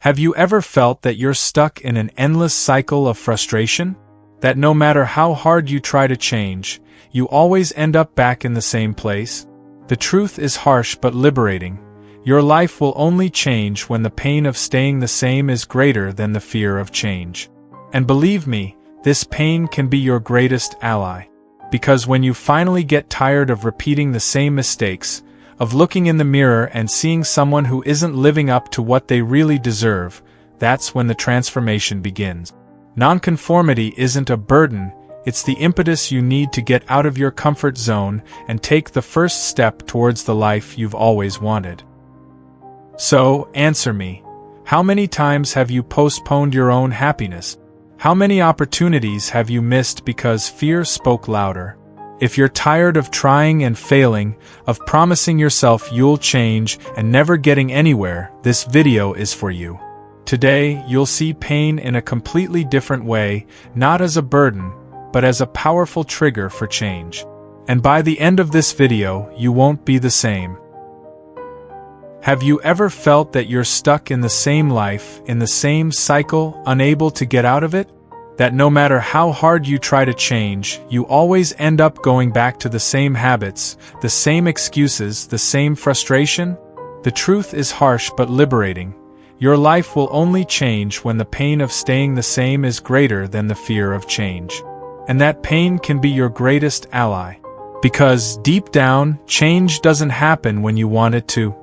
Have you ever felt that you're stuck in an endless cycle of frustration? That no matter how hard you try to change, you always end up back in the same place? The truth is harsh but liberating. Your life will only change when the pain of staying the same is greater than the fear of change. And believe me, this pain can be your greatest ally. Because when you finally get tired of repeating the same mistakes, of looking in the mirror and seeing someone who isn't living up to what they really deserve, that's when the transformation begins. Nonconformity isn't a burden, it's the impetus you need to get out of your comfort zone and take the first step towards the life you've always wanted. So, answer me. How many times have you postponed your own happiness? How many opportunities have you missed because fear spoke louder? If you're tired of trying and failing, of promising yourself you'll change and never getting anywhere, this video is for you. Today, you'll see pain in a completely different way, not as a burden, but as a powerful trigger for change. And by the end of this video, you won't be the same. Have you ever felt that you're stuck in the same life, in the same cycle, unable to get out of it? That no matter how hard you try to change, you always end up going back to the same habits, the same excuses, the same frustration? The truth is harsh but liberating. Your life will only change when the pain of staying the same is greater than the fear of change. And that pain can be your greatest ally. Because, deep down, change doesn't happen when you want it to.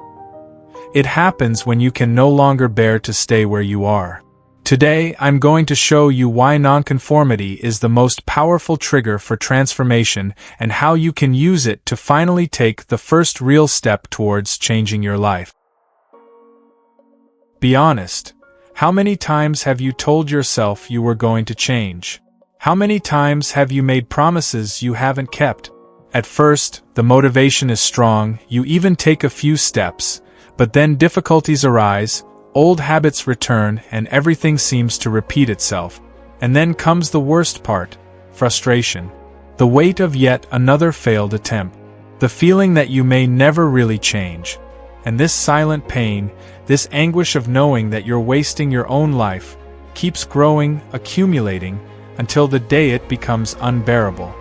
It happens when you can no longer bear to stay where you are. Today, I'm going to show you why nonconformity is the most powerful trigger for transformation and how you can use it to finally take the first real step towards changing your life. Be honest. How many times have you told yourself you were going to change? How many times have you made promises you haven't kept? At first, the motivation is strong, you even take a few steps, but then difficulties arise, old habits return, and everything seems to repeat itself. And then comes the worst part, frustration. The weight of yet another failed attempt. The feeling that you may never really change. And this silent pain, this anguish of knowing that you're wasting your own life, keeps growing, accumulating, until the day it becomes unbearable.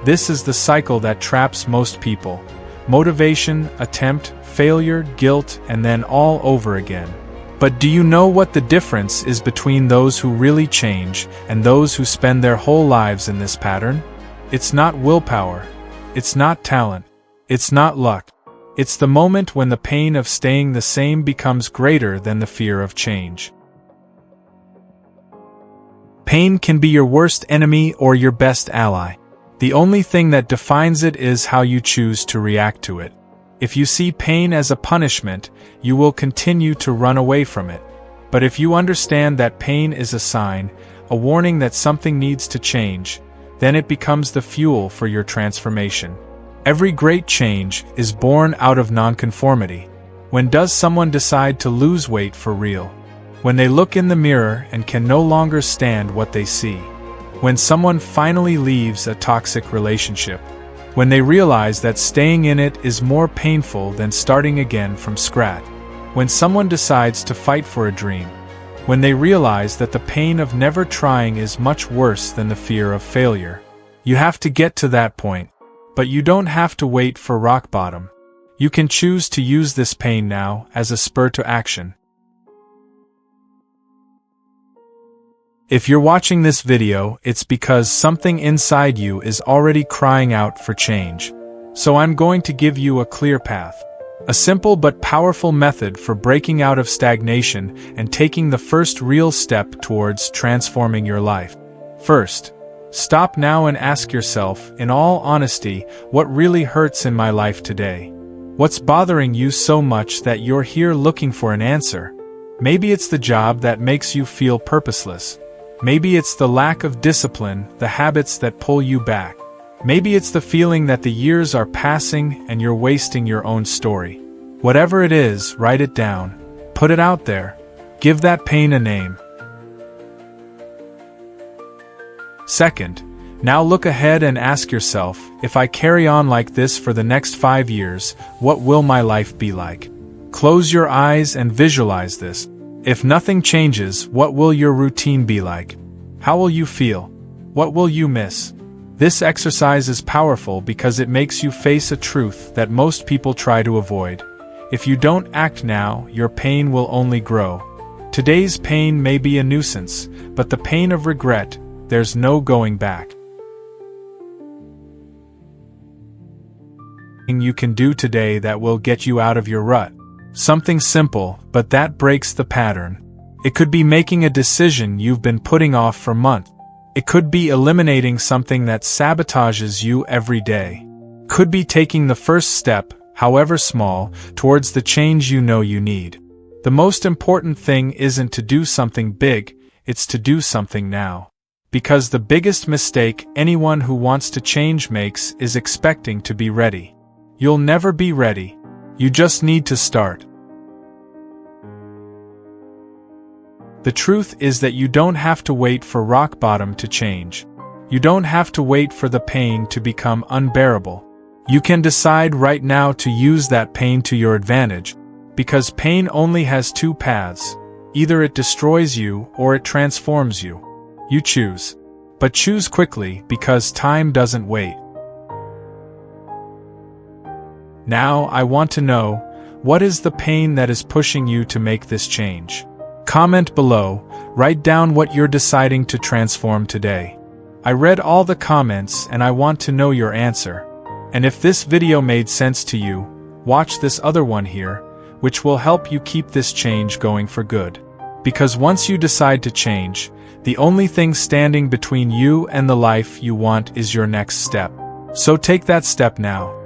This is the cycle that traps most people. Motivation, attempt, failure, guilt, and then all over again. But do you know what the difference is between those who really change and those who spend their whole lives in this pattern? It's not willpower. It's not talent. It's not luck. It's the moment when the pain of staying the same becomes greater than the fear of change. Pain can be your worst enemy or your best ally. The only thing that defines it is how you choose to react to it. If you see pain as a punishment, you will continue to run away from it. But if you understand that pain is a sign, a warning that something needs to change, then it becomes the fuel for your transformation. Every great change is born out of nonconformity. When does someone decide to lose weight for real? When they look in the mirror and can no longer stand what they see. When someone finally leaves a toxic relationship. When they realize that staying in it is more painful than starting again from scratch. When someone decides to fight for a dream. When they realize that the pain of never trying is much worse than the fear of failure. You have to get to that point. But you don't have to wait for rock bottom. You can choose to use this pain now as a spur to action. If you're watching this video, it's because something inside you is already crying out for change. So I'm going to give you a clear path. A simple but powerful method for breaking out of stagnation and taking the first real step towards transforming your life. First, stop now and ask yourself, in all honesty, what really hurts in my life today? What's bothering you so much that you're here looking for an answer? Maybe it's the job that makes you feel purposeless. Maybe it's the lack of discipline, the habits that pull you back. Maybe it's the feeling that the years are passing and you're wasting your own story. Whatever it is, write it down. Put it out there. Give that pain a name. Second, now look ahead and ask yourself, if I carry on like this for the next 5 years, what will my life be like? Close your eyes and visualize this. If nothing changes, what will your routine be like? How will you feel? What will you miss? This exercise is powerful because it makes you face a truth that most people try to avoid. If you don't act now, your pain will only grow. Today's pain may be a nuisance, but the pain of regret, there's no going back. You can do today that will get you out of your rut. Something simple, but that breaks the pattern. It could be making a decision you've been putting off for months. It could be eliminating something that sabotages you every day. Could be taking the first step, however small, towards the change you know you need. The most important thing isn't to do something big, it's to do something now. Because the biggest mistake anyone who wants to change makes is expecting to be ready. You'll never be ready. You just need to start. The truth is that you don't have to wait for rock bottom to change. You don't have to wait for the pain to become unbearable. You can decide right now to use that pain to your advantage, because pain only has two paths. Either it destroys you or it transforms you. You choose. But choose quickly because time doesn't wait. Now I want to know, what is the pain that is pushing you to make this change? Comment below, write down what you're deciding to transform today. I read all the comments and I want to know your answer. And if this video made sense to you, watch this other one here, which will help you keep this change going for good. Because once you decide to change, the only thing standing between you and the life you want is your next step. So take that step now.